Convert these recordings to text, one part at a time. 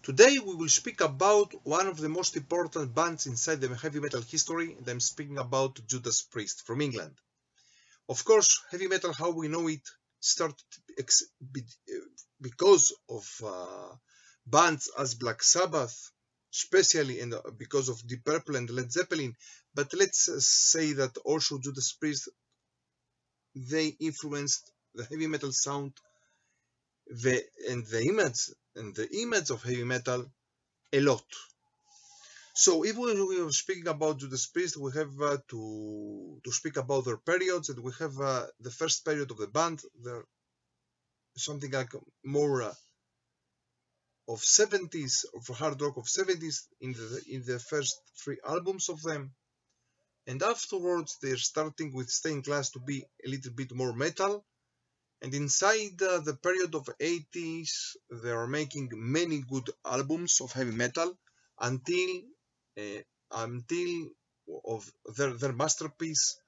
Today we will speak about one of the most important bands inside the heavy metal history, and I'm speaking about Judas Priest from England. Of course, heavy metal, how we know it, started because of bands as Black Sabbath, especially because of Deep Purple and Led Zeppelin. But let's say that also Judas Priest, they influenced the heavy metal sound and the image of heavy metal a lot. So if we are speaking about Judas Priest, we have to speak about their periods, and we have the first period of the band. They're something like more of 70s, of hard rock of 70s in the first three albums of them, and afterwards they're starting with Stained Glass to be a little bit more metal. And inside the period of 80s, they are making many good albums of heavy metal until of their masterpiece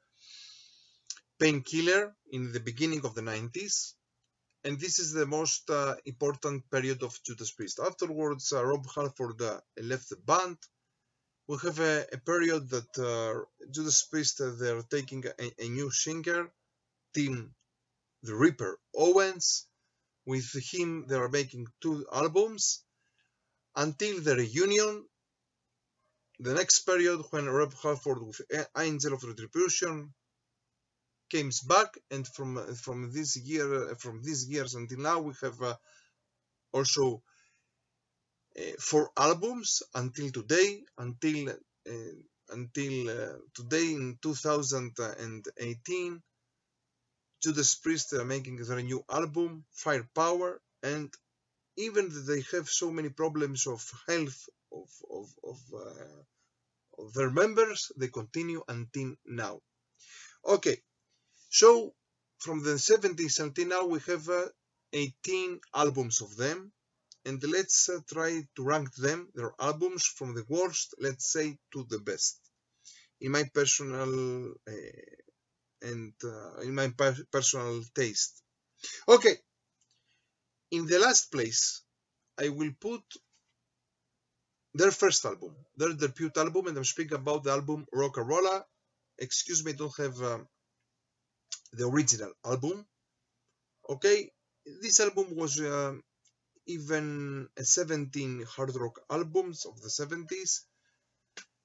Painkiller in the beginning of the 90s. And this is the most important period of Judas Priest. Afterwards, Rob Halford left the band. We have a period that Judas Priest, they're taking a new singer, Tim the Reaper Owens. With him, they are making two albums until the reunion. The next period, when Rob Halford with Angel of Retribution comes back, and from these years until now, we have also 4 albums until today. Until today in 2018. Judas Priest are making their new album, Firepower, and even though they have so many problems of health of their members, they continue until now. Okay, so from the 70s until now, we have 18 albums of them, and let's try to rank them, their albums, from the worst, let's say, to the best. In my personal personal taste. Okay, in the last place, I will put their first album, their debut album, and I'm speaking about the album Rocka Rolla. Excuse me, I don't have the original album. Okay, this album was even 17 hard rock albums of the 70s,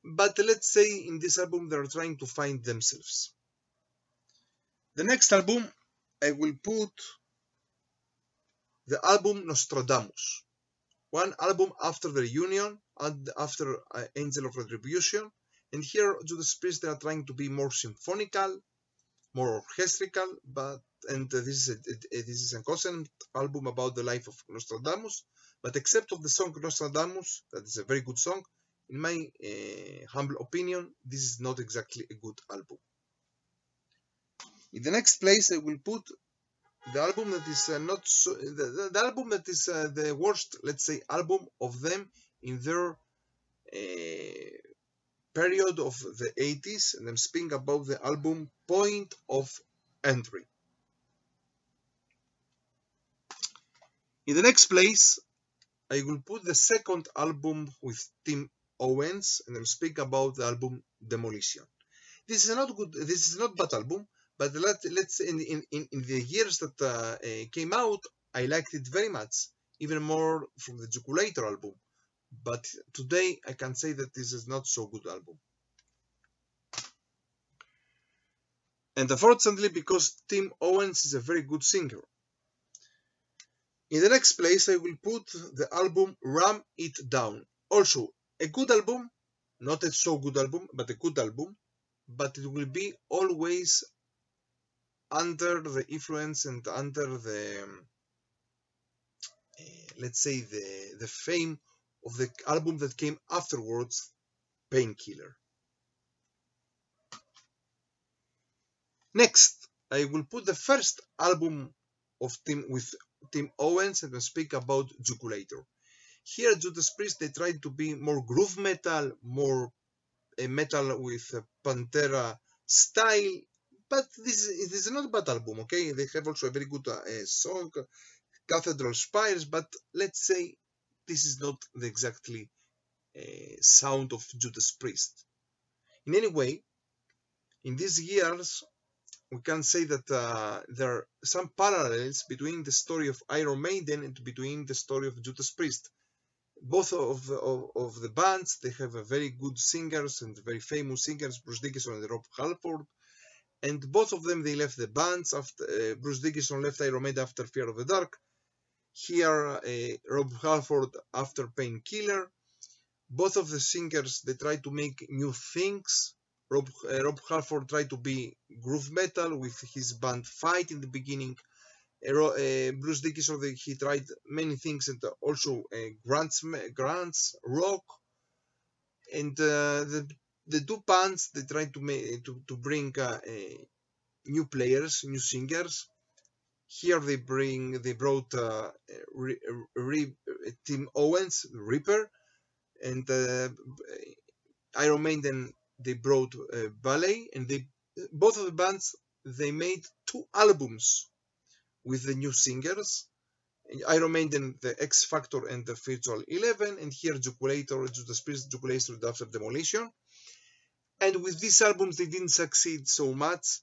but let's say in this album they're trying to find themselves. The next album, I will put the album Nostradamus. One album after the reunion and after Angel of Retribution. And here Judas Priest, they are trying to be more symphonical, more orchestral, and this is a concept album about the life of Nostradamus. But except of the song Nostradamus, that is a very good song, in my humble opinion, this is not exactly a good album. In the next place, I will put the album that is the album that is the worst, let's say, album of them in their period of the 80s, and I'm speaking about the album Point of Entry. In the next place, I will put the second album with Tim Owens, and I'm speaking about the album Demolition. This is not bad album, but let's in the years that came out, I liked it very much, even more from the Jugulator album. But today I can say that this is not so good album. And unfortunately, because Tim Owens is a very good singer. In the next place, I will put the album Ram It Down. Also, a good album, not a so good album, but a good album. But it will be always under the influence and under the, let's say, the fame of the album that came afterwards, Painkiller. Next, I will put the first album of Tim Owens, and I speak about Jugulator. Here, Judas Priest, they tried to be more groove metal, more metal with Pantera style, but this is not a bad album, okay? They have also a very good song, Cathedral Spires, but let's say this is not the exactly sound of Judas Priest. In any way, in these years, we can say that there are some parallels between the story of Iron Maiden and between the story of Judas Priest. Both of the bands, they have a very good singers and very famous singers, Bruce Dickinson and Rob Halford. And both of them, they left the bands after Bruce Dickinson left Iron Maiden after Fear of the Dark. Here, Rob Halford after Painkiller. Both of the singers, they try to make new things. Rob Halford tried to be groove metal with his band Fight in the beginning. Bruce Dickinson, he tried many things, and also grunts, rock. And the two bands, they tried to bring new players, new singers. Here they brought Tim Owens, Reaper, and Iron Maiden, they brought Ballet, and both of the bands, they made 2 albums with the new singers. Iron Maiden, the X Factor and the Virtual 11, and here Jugulator, Judas Priest, Jugulator after Demolition. And with these albums, they didn't succeed so much.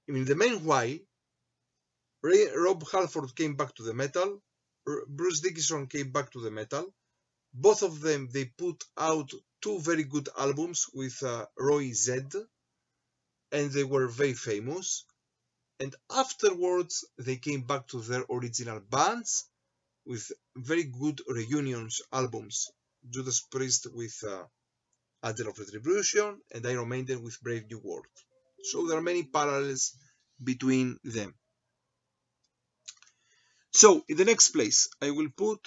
In the meanwhile, Rob Halford came back to the metal, Bruce Dickinson came back to the metal. Both of them, they put out 2 very good albums with Roy Z, and they were very famous. And afterwards, they came back to their original bands with very good reunions albums. Judas Priest with Angel of Retribution and Iron Maiden with Brave New World. So there are many parallels between them. So in the next place, I will put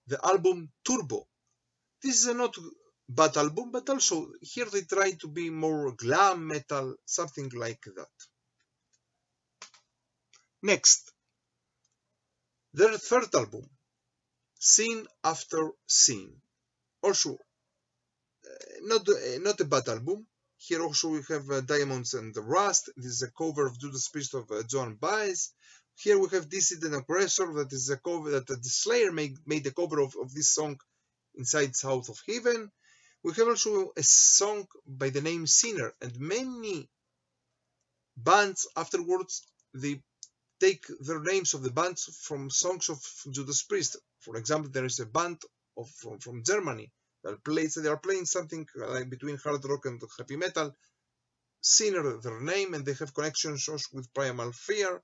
the album Turbo. This is a not bad album, but also here they try to be more glam metal, something like that. Next, their third album, Scene After Scene. Also, not a bad album. Here also we have Diamonds and Rust. This is a cover of Judas Priest of Joan Baez. Here we have Dissident Aggressor. That is a cover that the Slayer made a cover of this song, Inside South of Heaven. We have also a song by the name Sinner, and many bands afterwards, they take their names of the bands from songs of Judas Priest. For example, there is a band from Germany that they are playing something like between hard rock and heavy metal. Sinner, their name, and they have connections also with Primal Fear,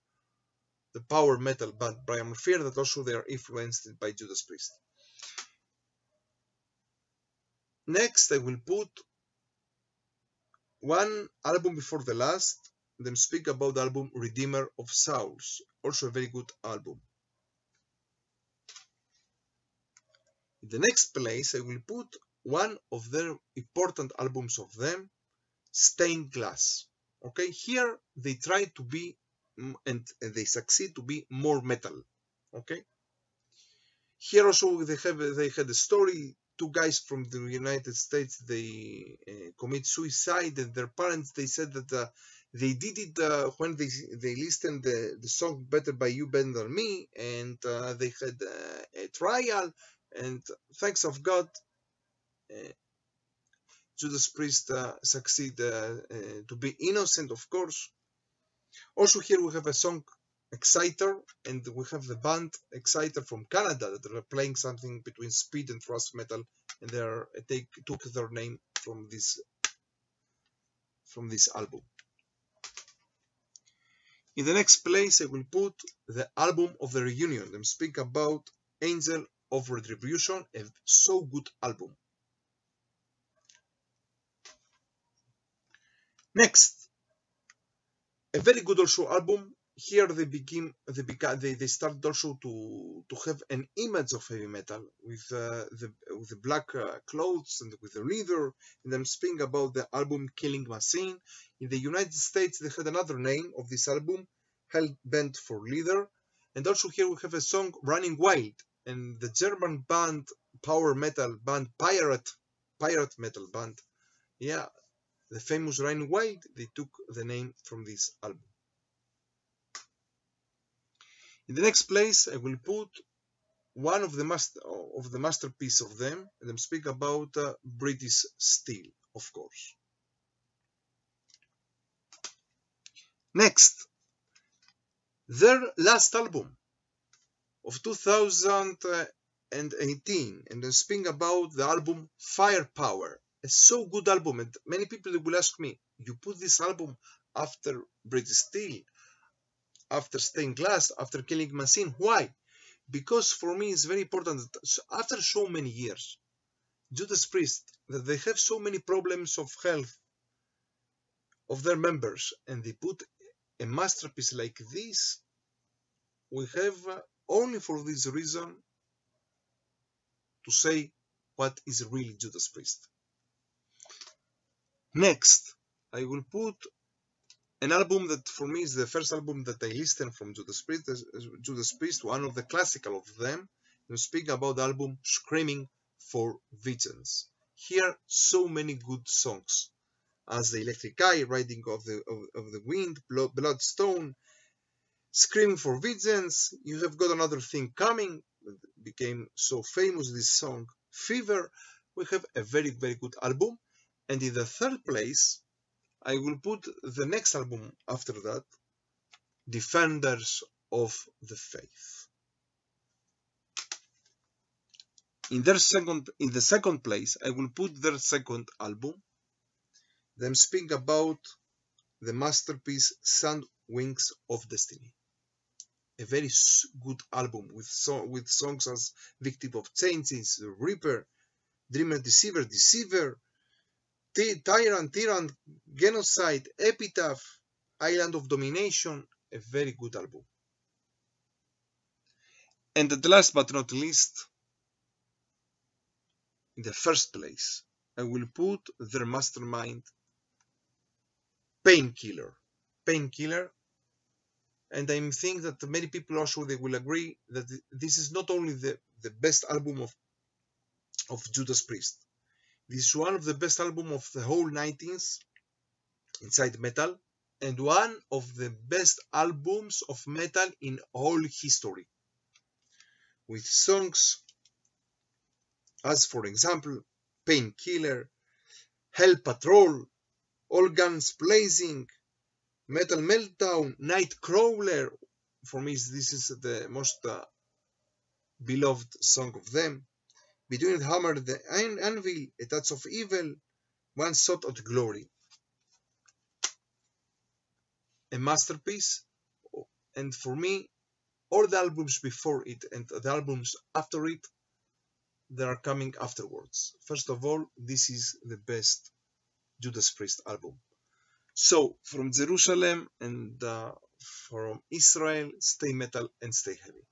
the power metal band Primal Fear, that also they are influenced by Judas Priest. Next, I will put one album before the last, then speak about the album Redeemer of Souls, also a very good album. In the next place, I will put one of their important albums of them, Stained Glass. Okay, here they try to be, and they succeed to be more metal. Okay, here also they had a story. 2 guys from the United States, they commit suicide, and their parents, they said that they did it when they listened the song Better by You, Better Than Me, and they had a trial, and thanks of God, Judas Priest succeed to be innocent, of course. Also here we have a song Exciter, and we have the band Exciter from Canada that are playing something between speed and thrash metal, and they took their name from this album. In the next place, I will put the album of the reunion and speak about Angel of Retribution, a so good album. Next, a very good also album. Here they started also to have an image of heavy metal with the black clothes and with the leather. And I'm speaking about the album Killing Machine. In the United States, they had another name of this album, Hell Bent for Leather. And also here we have a song Running Wild, and the German band, power metal band, pirate metal band, yeah, the famous Running Wild, they took the name from this album. In the next place, I will put one of the masterpiece of them, and I'm speaking about British Steel, of course. Next, their last album of 2018, and I'm speaking about the album Firepower. It's so good album, and many people will ask me, you put this album after British Steel, after Stained Glass, after Killing Machine? Why? Because for me it's very important that after so many years, Judas Priest, that they have so many problems of health of their members, and they put a masterpiece like this, we have only for this reason to say what is really Judas Priest. Next, I will put an album that for me is the first album that I listened from Judas Priest, one of the classical of them. We speak about the album Screaming for Vengeance. Here, so many good songs, as the Electric Eye, Riding of the Wind, Bloodstone, Screaming for Vengeance. You have got another thing coming. It became so famous, this song, Fever. We have a very, very good album. And in the third place, I will put the next album after that, Defenders of the Faith. In the second place, I will put their second album. Them speaking about the masterpiece Sand Wings of Destiny. A very good album with songs as Victim of Changes, Reaper, Dreamer, Deceiver, Tyrant, Genocide, Epitaph, Island of Domination. A very good album. And at last but not least, in the first place, I will put their mastermind, Painkiller. And I think that many people also they will agree that this is not only the best album of Judas Priest. This is one of the best albums of the whole 90s inside metal, and one of the best albums of metal in all history, with songs as, for example, Painkiller, Hell Patrol, All Guns Blazing, Metal Meltdown, Nightcrawler. For me, this is the most beloved song of them. Between the Hammer and the Anvil, A Touch of Evil, One Shot at Glory. A masterpiece, and for me, all the albums before it and the albums after it, they are coming afterwards. First of all, this is the best Judas Priest album. So, from Jerusalem and from Israel, stay metal and stay heavy.